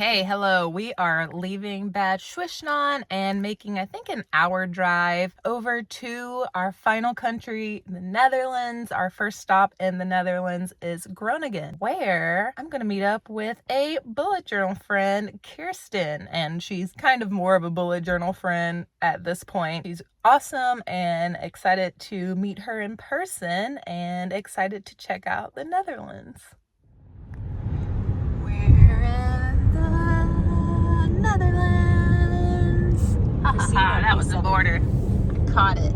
Okay, hello. We are leaving Bad Schwishnon and making, I think, an hour drive over to our final country, the Netherlands. Our first stop in the Netherlands is Groningen, where I'm going to meet up with a bullet journal friend, Kirsten. And she's kind of more of a bullet journal friend at this point. She's awesome and excited to meet her in person and excited to check out the Netherlands. We're in the Netherlands. Ha ha ha, that was the border. Caught it.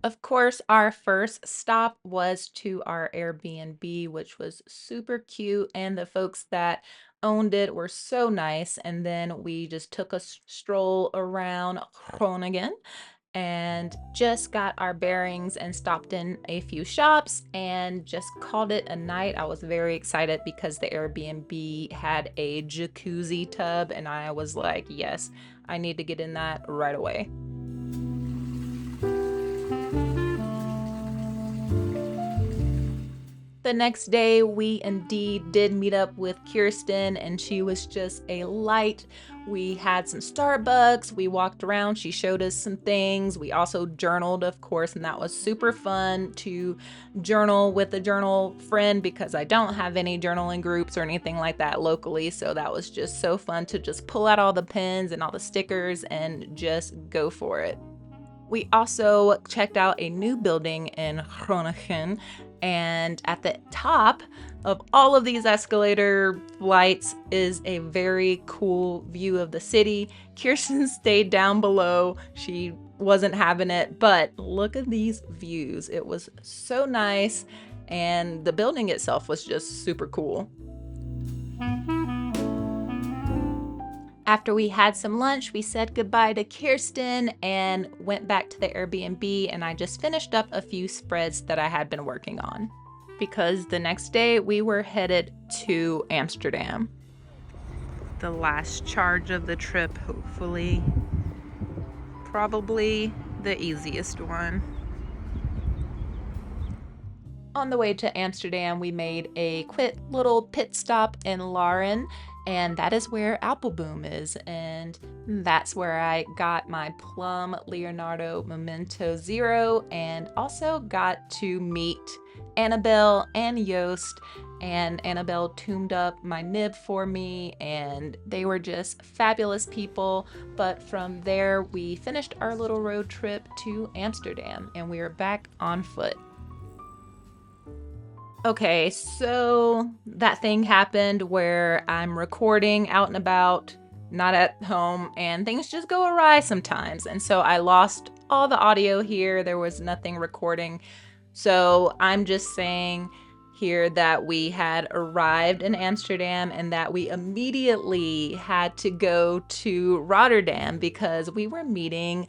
Of course, our first stop was to our Airbnb, which was super cute, and the folks that owned it were so nice. And then we just took a stroll around Groningen and just got our bearings and stopped in a few shops and just called it a night. I was very excited because the Airbnb had a jacuzzi tub, and I was like, yes, I need to get in that right away. The next day, we indeed did meet up with Kirsten, and she was just a light. We had some Starbucks, we walked around, she showed us some things. We also journaled, of course, and that was super fun to journal with a journal friend because I don't have any journaling groups or anything like that locally. So that was just so fun to just pull out all the pens and all the stickers and just go for it. We also checked out a new building in Groningen, and at the top of all of these escalator flights is a very cool view of the city. Kirsten stayed down below. She wasn't having it, but look at these views. It was so nice, and the building itself was just super cool. After we had some lunch, we said goodbye to Kirsten and went back to the Airbnb, and I just finished up a few spreads that I had been working on because the next day we were headed to Amsterdam. The last charge of the trip, hopefully. Probably the easiest one. On the way to Amsterdam, we made a quick little pit stop in Laren, and that is where Appelboom is, and that's where I got my Plum Leonardo Memento Zero, and also got to meet Annabelle and Joost, and Annabelle tuned up my nib for me, and they were just fabulous people. But from there, we finished our little road trip to Amsterdam, and we are back on foot. Okay, so that thing happened where I'm recording out and about, not at home, and things just go awry sometimes. And so I lost all the audio here. There was nothing recording. So I'm just saying here that we had arrived in Amsterdam and that we immediately had to go to Rotterdam because we were meeting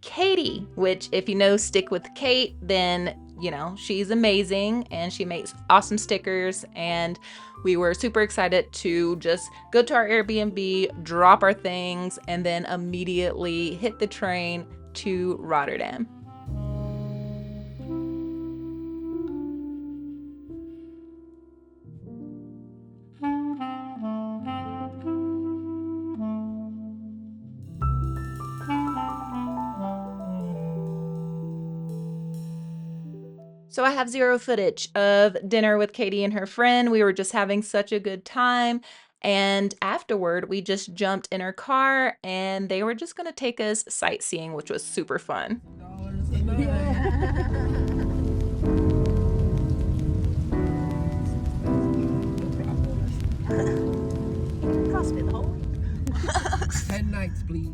Katie, which if you know Stick with Kate, then you know she's amazing and she makes awesome stickers, and we were super excited to just go to our Airbnb, drop our things, and then immediately hit the train to Rotterdam. So I have zero footage of dinner with Katie and her friend. We were just having such a good time. And afterward, we just jumped in her car and they were just going to take us sightseeing, which was super fun. Cost me the whole week. 10 nights, please.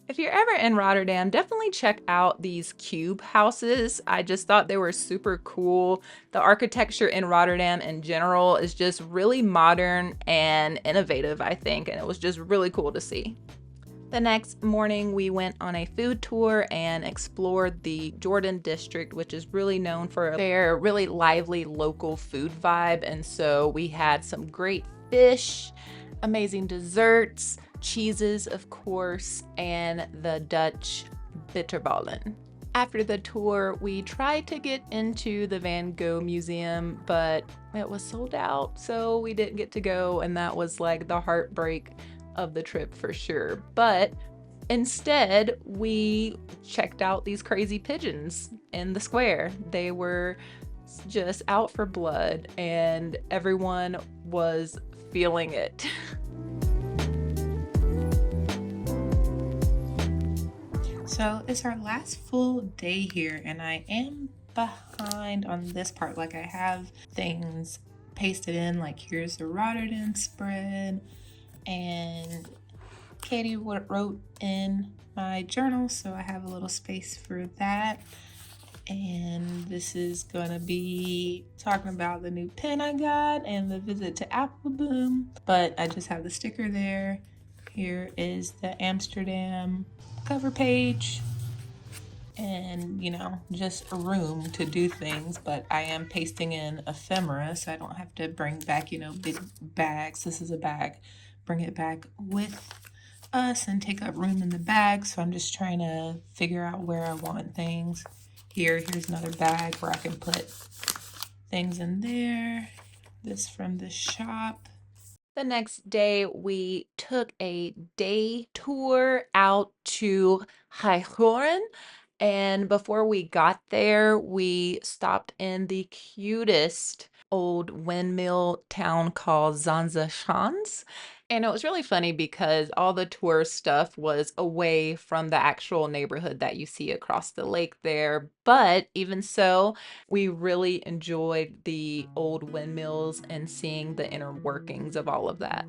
If you're ever in Rotterdam, definitely check out these cube houses. I just thought they were super cool. The architecture in Rotterdam in general is just really modern and innovative, I think, and it was just really cool to see. The next morning, we went on a food tour and explored the Jordan district, which is really known for their really lively local food vibe. And so we had some great fish, amazing desserts, cheeses, of course, and the Dutch bitterballen. After the tour, we tried to get into the Van Gogh Museum, but it was sold out, so we didn't get to go, and that was like the heartbreak of the trip for sure. But instead, we checked out these crazy pigeons in the square. They were just out for blood, and everyone was feeling it. So it's our last full day here, and I am behind on this part. Like, I have things pasted in, like here's the Rotterdam spread, and Katie wrote in my journal, so I have a little space for that. And this is gonna be talking about the new pen I got and the visit to Appleboom, but I just have the sticker there. Here is the Amsterdam cover page, and just a room to do things, but I am pasting in ephemera, so I don't have to bring back big bags. This is a bag, bring it back with us and take up room in the bag, so I'm just trying to figure out where I want things. Here's another bag where I can put things in there. This from the shop. The next day, we took a day tour out to Hague. And before we got there, we stopped in the cutest old windmill town called Zanzachans. And it was really funny because all the tourist stuff was away from the actual neighborhood that you see across the lake there. But even so, we really enjoyed the old windmills and seeing the inner workings of all of that.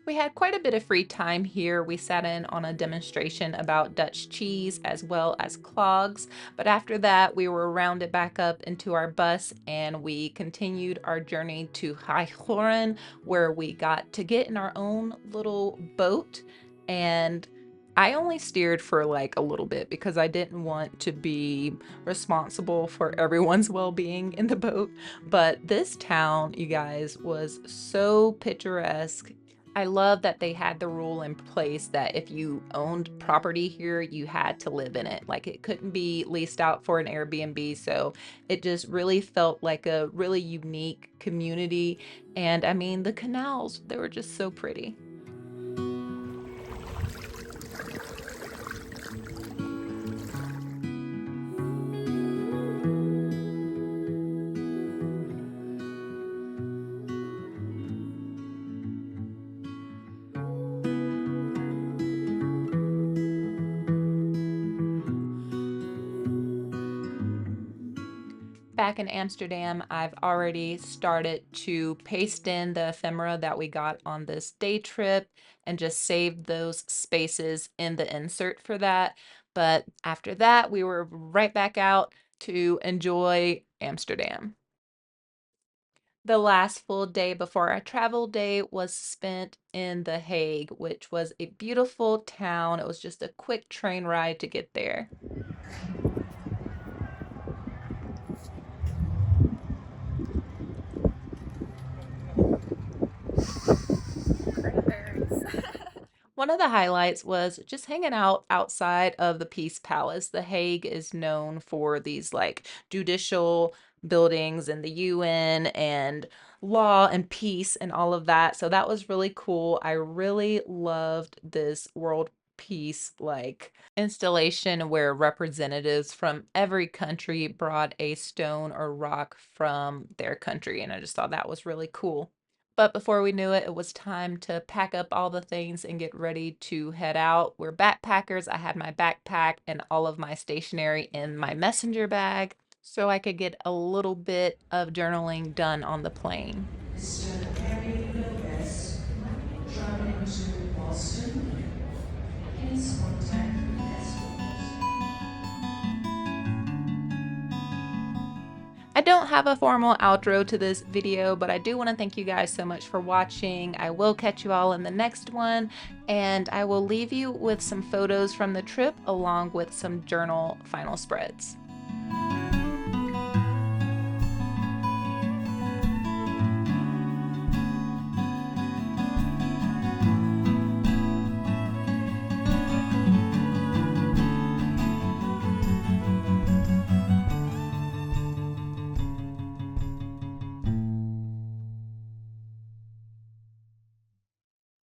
We had quite a bit of free time here. We sat in on a demonstration about Dutch cheese as well as clogs, but after that we were rounded back up into our bus and we continued our journey to Hague, where we got to get in our own little boat. And I only steered for like a little bit because I didn't want to be responsible for everyone's well-being in the boat. But this town, you guys, was so picturesque. I love that they had the rule in place that if you owned property here, you had to live in it. Like, it couldn't be leased out for an Airbnb. So it just really felt like a really unique community. And I mean, the canals, they were just so pretty. Back in Amsterdam, I've already started to paste in the ephemera that we got on this day trip and just saved those spaces in the insert for that. But after that, we were right back out to enjoy Amsterdam. The last full day before our travel day was spent in The Hague, which was a beautiful town. It was just a quick train ride to get there. Cranberries. One of the highlights was just hanging out outside of the Peace Palace. The Hague is known for these like judicial buildings and the UN and law and peace and all of that. So that was really cool. I really loved this world peace like installation where representatives from every country brought a stone or rock from their country, and I just thought that was really cool. But before we knew it, it was time to pack up all the things and get ready to head out. We're backpackers. I had my backpack and all of my stationery in my messenger bag so I could get a little bit of journaling done on the plane. Traveling to Boston, please contact I don't have a formal outro to this video, but I do want to thank you guys so much for watching. I will catch you all in the next one, and I will leave you with some photos from the trip along with some journal final spreads.